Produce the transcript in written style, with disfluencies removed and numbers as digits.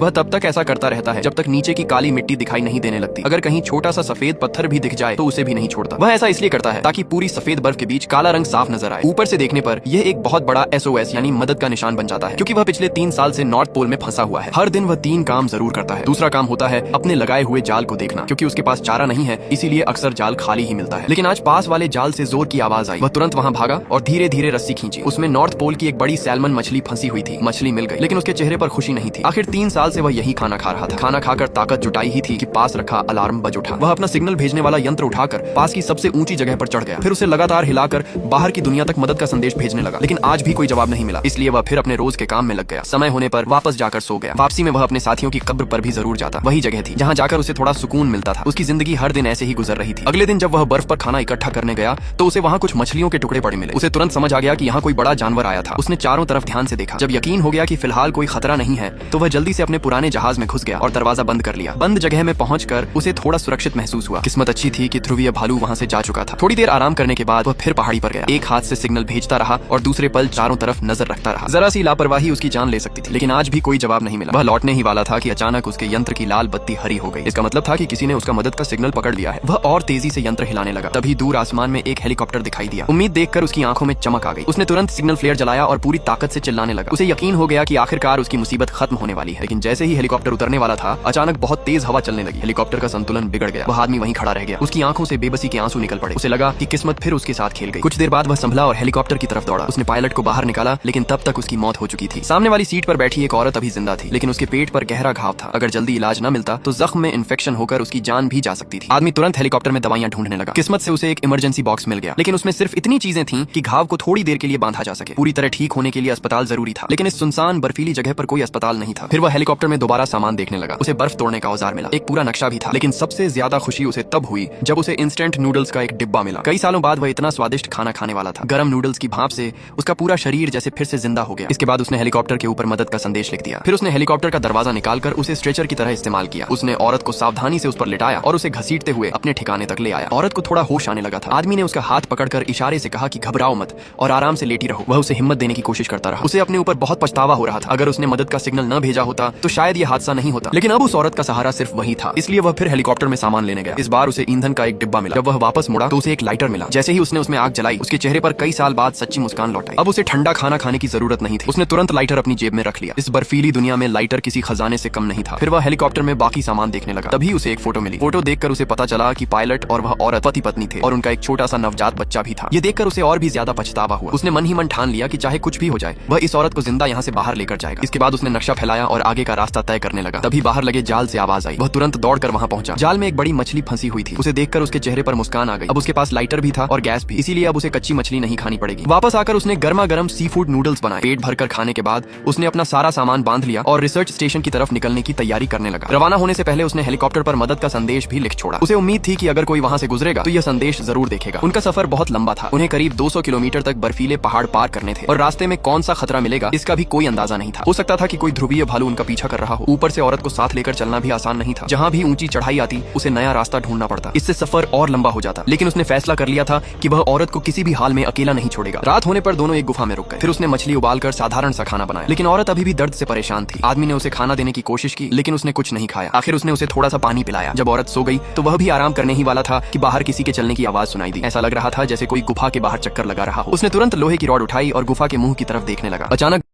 वह तब तक ऐसा करता रहता है जब तक नीचे की काली मिट्टी दिखाई नहीं देने लगती। अगर कहीं छोटा सा सफेद पत्थर भी दिख जाए तो उसे भी नहीं छोड़ता। वह ऐसा इसलिए करता है ताकि पूरी सफेद बर्फ के बीच काला रंग साफ नजर आए। ऊपर से देखने पर यह एक बहुत बड़ा SOS यानी मदद का निशान बन जाता है, क्योंकि वह पिछले 3 साल से नॉर्थ पोल में फंसा हुआ है। हर दिन वह 3 काम जरूर करता है। दूसरा काम होता है अपने लगाए हुए जाल को देखना, क्योंकि उसके पास चारा नहीं है, इसीलिए अक्सर जाल खाली ही मिलता है। लेकिन आज पास वाले जाल से जोर की आवाज आई। वह तुरंत वहां भागा और धीरे धीरे रस्सी खींची। उसमें नॉर्थ पोल की एक बड़ी सैल्मन मछली फंसी हुई थी। मछली मिल गई, लेकिन उसके चेहरे पर खुशी नहीं थी। आखिर 3 साल से वह यही खाना खा रहा था। खाना खाकर ताकत जुटाई ही थी कि पास रखा अलार्म बज उठा। वह अपना सिग्नल भेजने वाला यंत्र उठाकर पास की सबसे ऊंची जगह पर चढ़ गया। फिर उसे लगातार हिलाकर बाहर की दुनिया तक मदद का संदेश भेजने लगा, लेकिन आज भी कोई जवाब नहीं मिला। इसलिए वह फिर अपने रोज के काम में लग गया। समय होने पर वापस जाकर सो गया। वापसी में वह अपने साथियों की कब्र पर भी जरूर जाता। वही जगह थी जहाँ जाकर उसे थोड़ा सुकून मिलता था। उसकी जिंदगी हर दिन ऐसे ही गुजर रही थी। अगले दिन जब वह बर्फ पर खाना इकट्ठा करने गया तो उसे वहाँ कुछ मछलियों के टुकड़े पड़े मिले। उसे तुरंत समझ आ गया कि यहाँ कोई बड़ा जानवर आया था। उसने चारों तरफ ध्यान से देखा। जब यकीन हो गया कि फिलहाल कोई खतरा नहीं है तो वह जल्दी से अपने पुराने जहाज में घुस गया और दरवाजा बंद कर लिया। बंद जगह में पहुंचकर उसे थोड़ा सुरक्षित महसूस हुआ। किस्मत अच्छी थी कि ध्रुवीय भालू वहाँ से जा चुका था। थोड़ी देर आराम करने के बाद वह फिर पहाड़ी पर गया। एक हाथ से सिग्नल भेजता रहा और दूसरे पल चारों तरफ नजर रखता रहा। जरा सी लापरवाही उसकी जान ले सकती थी, लेकिन आज भी कोई जवाब नहीं मिला। वह लौटने ही वाला था कि अचानक उसके यंत्र की लाल बत्ती हरी हो गई। इसका मतलब था कि किसी ने उसका मदद का सिग्नल पकड़ लिया है। वह और तेजी से यंत्र हिलाने लगा। तभी दूर आसमान में एक हेलीकॉप्टर दिखाई दिया। उम्मीद देखकर उसकी आंखों में चमक आ गई। उसने तुरंत सिग्नल फ्लेयर जलाया और पूरी ताकत से चिल्लाने लगा। उसे यकीन हो गया कि आखिरकार उसकी मुसीबत खत्म होने वाली है। लेकिन जैसे ही हेलीकॉप्टर उतरने वाला था अचानक बहुत तेज हवा चलने लगी। हेलीकॉप्टर का संतुलन बिगड़ गया। वह आदमी वहीं खड़ा रह गया। उसकी आंखों से बेबसी के आंसू निकल पड़े। उसे लगा कि किस्मत फिर उसके साथ खेल गई। कुछ देर बाद वह संभला और हेलीकॉप्टर की तरफ दौड़ा। उसने पायलट को बाहर निकाला, लेकिन तब तक उसकी मौत हो चुकी थी। सामने वाली सीट पर बैठी एक औरत अभी जिंदा थी, लेकिन उसके पेट पर गहरा घाव था। अगर जल्दी इलाज न मिलता तो जख्म में इन्फेक्शन होकर उसकी जान भी जा सकती थी। आदमी तुरंत हेलीकॉप्टर में दवाइयां ढूंढने लगा। किस्मत से उसे एक इमरजेंसी बॉक्स मिल गया, लेकिन उसमें सिर्फ इतनी चीजें थीं कि घाव को थोड़ी देर के लिए बांधा जा सके। पूरी तरह ठीक होने के लिए अस्पताल जरूरी था, लेकिन इस सुनसान बर्फीली जगह पर कोई अस्पताल नहीं था। फिर वह हेलीकॉप्टर में दोबारा सामान देखने लगा। उसे बर्फ तोड़ने का औजार मिला। एक पूरा नक्शा भी था, लेकिन सबसे ज्यादा खुशी उसे तब हुई जब उसे इंस्टेंट नूडल्स का एक डिब्बा मिला। कई सालों बाद वह इतना स्वादिष्ट खाना खाने वाला था। गर्म नूडल्स की भाप से उसका पूरा शरीर जैसे फिर से जिंदा हो गया। इसके बाद उसने हेलीकॉप्टर के ऊपर मदद का संदेश लिख दिया। फिर उसने हेलीकॉप्टर का दरवाजा निकालकर उसे स्ट्रेचर की तरह इस्तेमाल किया। उसने औरत को सावधानी से उस पर लिटाया और उसे घसीटते हुए अपने ठिकाने तक ले आया। औरत को थोड़ा होश आने लगा था। आदमी ने उसका हाथ पकड़कर इशारे से कहा कि घबराओ मत और आराम से लेटी रहो। वह उसे हिम्मत देने की कोशिश करता रहा। उसे अपने ऊपर बहुत पछतावा हो रहा था। अगर उसने मदद का सिग्नल न भेजा होता तो शायद ये हादसा नहीं होता। लेकिन अब उस औरत का सहारा सिर्फ वही था, इसलिए वह फिर हेलीकॉप्टर में सामान लेने गया। इस बार उसे ईंधन का एक डिब्बा मिला। जब वह वापस मुड़ा तो उसे एक लाइटर मिला। जैसे ही उसने उसमें आग जलाई उसके चेहरे पर कई साल बाद सच्ची मुस्कान लौट आई। अब उसे ठंडा खाना खाने की जरूरत नहीं थी। उसने तुरंत लाइटर अपनी जेब में रख लिया। इस बर्फीली दुनिया में लाइटर किसी खजाने से कम नहीं था। फिर वह हेलीकॉप्टर में बाकी सामान देखने लगा। तभी उसे एक फोटो मिली। फोटो देखकर उसे पता चला कि पायलट और वह औरत पति पत्नी थे और उनका एक छोटा सा नवजात बच्चा भी था। ये देखकर उसे और भी ज्यादा पछतावा हुआ। उसने मन ही मन ठान लिया कि चाहे कुछ भी हो जाए वह इस औरत को जिंदा यहाँ से बाहर लेकर जाएगा। इसके बाद उसने नक्शा फैलाया और आगे का रास्ता तय करने लगा। तभी बाहर लगे जाल से आवाज आई। वह तुरंत दौड़कर वहां पहुंचा। जाल में एक बड़ी मछली फंसी हुई थी। उसे देखकर उसके चेहरे पर मुस्कान आ गई। अब उसके पास लाइटर भी था और गैस भी, इसीलिए अब उसे कच्ची मछली नहीं खानी पड़ेगी। वापस आकर उसने गर्मा गर्म सी फूड नूडल्स बनाए। पेट भरकर खाने के बाद उसने अपना सारा सामान बांध लिया और रिसर्च स्टेशन की तरफ निकलने की तैयारी करने लगा। रवाना होने से पहले उसने हेलीकॉप्टर पर मदद का संदेश भी लिख छोड़ा। उसे उम्मीद थी कि अगर कोई वहां से गुजरेगा तो यह संदेश जरूर देखेगा। उनका सफर बहुत लंबा था। उन्हें करीब 200 किलोमीटर तक बर्फीले पहाड़ पार करने थे और रास्ते में कौन सा खतरा मिलेगा इसका भी कोई अंदाजा नहीं था। हो सकता था कि कोई ध्रुवीय भालू उनका पीछा कर रहा हो। ऊपर से औरत को साथ लेकर चलना भी आसान नहीं था। जहाँ भी ऊंची चढ़ाई आती उसे नया रास्ता ढूंढना पड़ता। इससे सफर और लंबा हो जाता। लेकिन उसने फैसला कर लिया था कि वह औरत को किसी भी हाल में अकेला नहीं छोड़ेगा। रात होने पर दोनों एक गुफा में रुक गए। फिर उसने मछली उबालकर साधारण सा खाना बनाया, लेकिन औरत अभी भी दर्द से परेशान थी। आदमी ने उसे खाना देने की कोशिश की, लेकिन उसने कुछ नहीं खाया। आखिर उसने उसे थोड़ा सा पानी पिलाया। जब औरत सो गई तो वह भी आराम करने ही वाला था कि बाहर किसी के चलने की आवाज सुनाई दी। ऐसा लग रहा था जैसे कोई गुफा के बाहर चक्कर लगा रहा हो। उसने तुरंत लोहे की रॉड उठाई और गुफा के मुंह की तरफ देखने लगा। अचानक